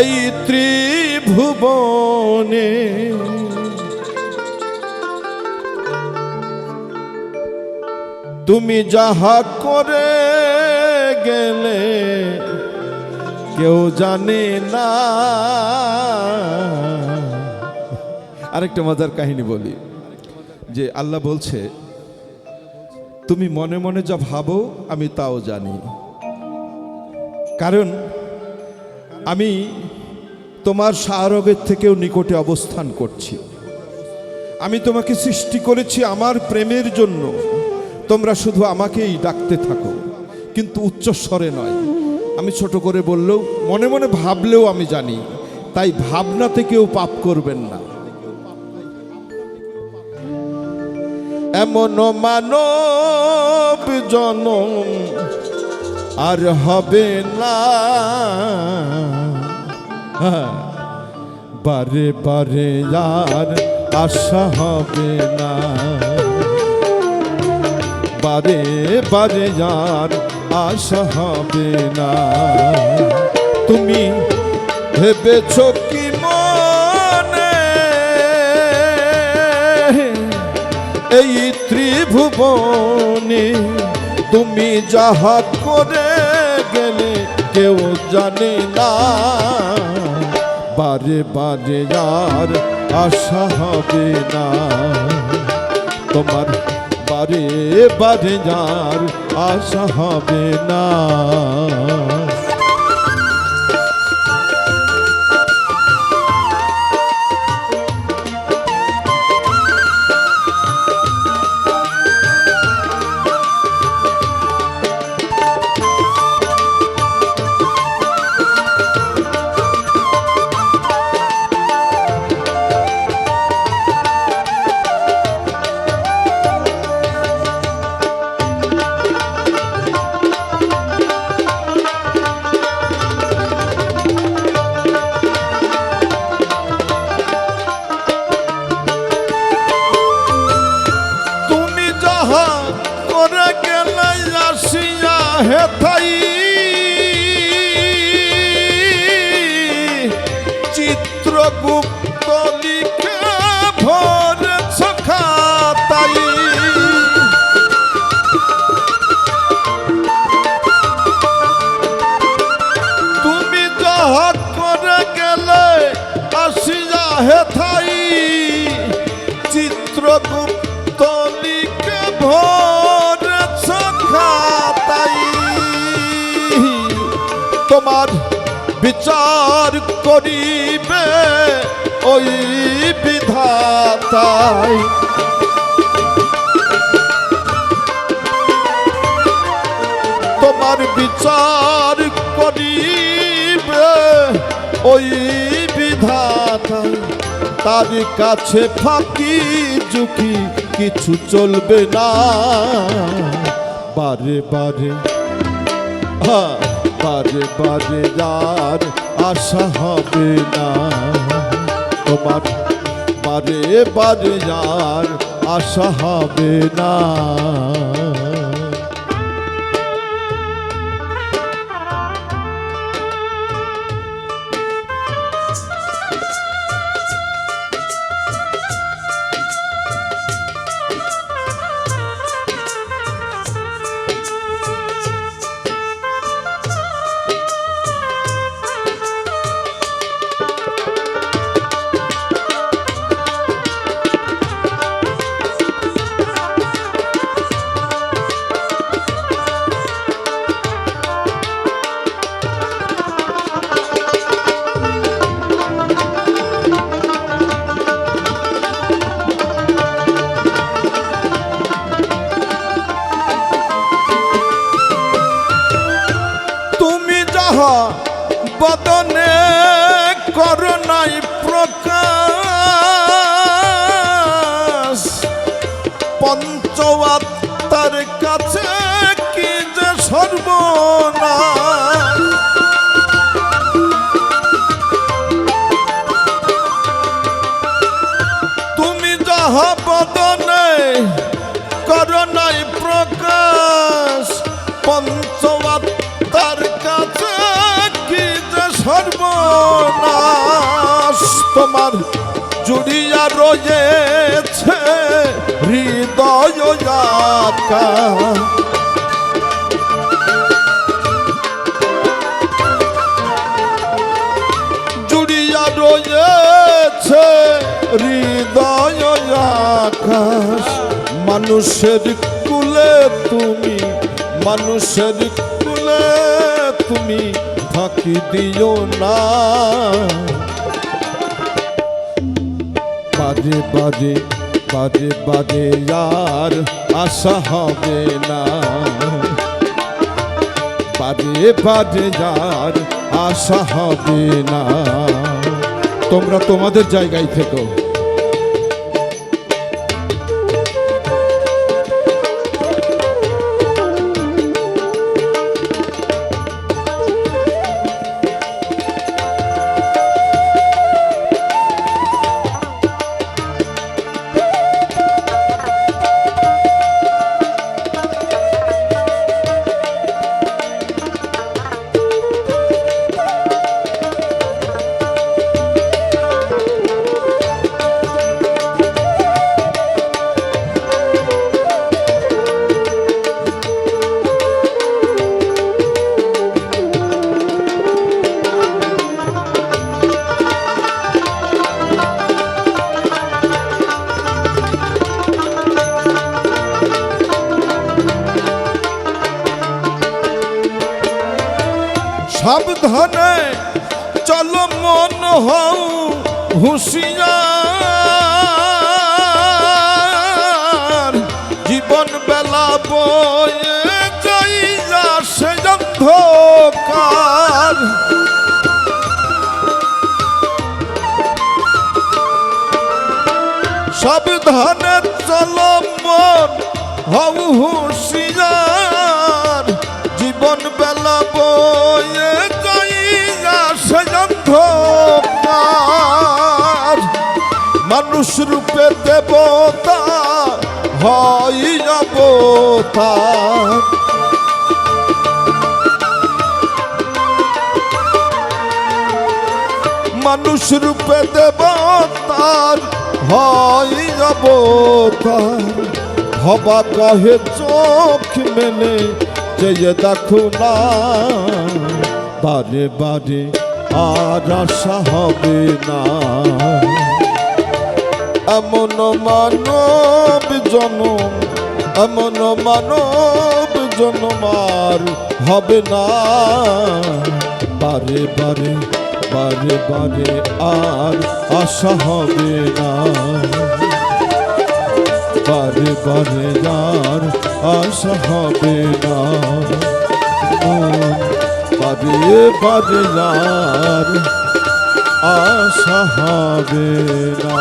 এই ত্রিভুবনে তুমি যাহা করে গেলে কেউ জানে না। আরেকটা মজার কাহিনী বলি, যে আল্লাহ বলছে তুমি মনে মনে যা ভাবো আমি তাও জানি, কারণ আমি তোমার শাহরগের থেকেও নিকটে অবস্থান করছি। আমি তোমাকে সৃষ্টি করেছি আমার প্রেমের জন্য, তোমরা শুধু আমাকেই ডাকতে থাকো, কিন্তু উচ্চস্বরে নয়। আমি ছোট করে বললেও, মনে মনে ভাবলেও আমি জানি, তাই ভাবনাতে কেউ পাপ করবেন না। এমন মানব জনম আর হবে না, বারে বারে আর আশা হবে না, বারে বারে আর আশা হবে না। তুমি ভেবেছ কি মনে এই ত্রিভুবনে তুমি যাহা করে গেলে কেউ জানে না, বারে বারে আর আশা হবে না, তোমার বারে বারে আর আশা হবে না। হেথাই চিত্রগুপ্ত লিখে ভরেছ খাতাই, তুমি যাহা করে গেলে আসিয়া হেথাই চিত্রগুপ্ত লিখে ভরেছ খাতাই। তোমার বিচার করিবে ওই বিধাতাই, তোমার বিচার করিবে ওই বিধাতাই। তার কাছে ফাঁকি ঝুঁকি কিছু চলবে না, বারে বারে বারে বারে আর আশা হবে না, তোমার বারে বারে আর আশা হবে না। বদনে করুণাই প্রকাশ, পঞ্চআত্মার কাছে কি যে সর্বনাশ। তুমি যাহা বদনে করুণাই প্রকাশ, পঞ্চআত্মার কাছে কি যে সর্বনাশ তোমার জুড়িয়া রয়েছে হৃদয় আকাশ। জুড়িয়া রয়েছে হৃদয় আকাশ। মানুষের কুলে তুমি, মানুষের কুলে তুমি ফাঁকি দিও না। বাজে বাজে বাজে বাজে আর আশা হবে না। বাজে বাজে আর আশা হবে না। তোমরা তোমাদের জায়গায় থেকো। সাবধানে চলো মন হও হুঁশিয়ার। জীবন বেলা বয়ে যাইয়া সে অন্ধকার। সাবধানে চলো মন হও হুঁশিয়ার। জীবন বেলা বয়ে যাইয়া সে অন্ধকার। মানুষ রূপে দেবতা হয় অবতার। মানুষ রূপে দেবতার হয় অবতার। হবা কহে চোখ মেলে চেয়ে দেখো না। বারে বারে আর আশা হবে না। এমন মানব জনম, এমন মানব জনম আর হবে না। বারে বারে বারে বারে আর আশা হবে না। বারে বারে আর আশা হবে না। বারে বারে আর আশা হবে না।